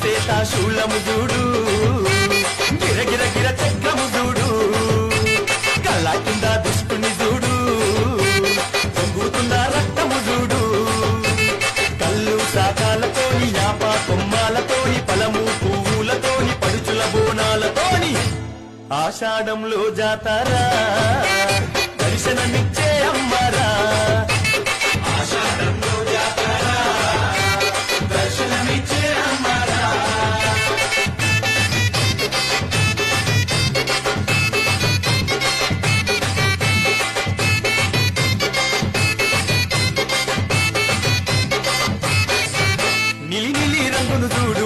శూలము చూడు గిరగిర గిర చక్రము చూడు కళ్ళ కింద దుష్టుని చూడు పొంగుతున్న రక్తము చూడు కళ్ళు శాఖాలతోని యాప కొమ్మాలతోని ఫలము పువ్వులతోని పడుచుల బోనాలతోని ఆషాఢంలో జాతారా దర్శనమిచ్చే అమ్మరా ఆషాఢంలో జాతారా దర్శనమిచ్చే అమ్మరా నీలి నీలి రంగును చూడు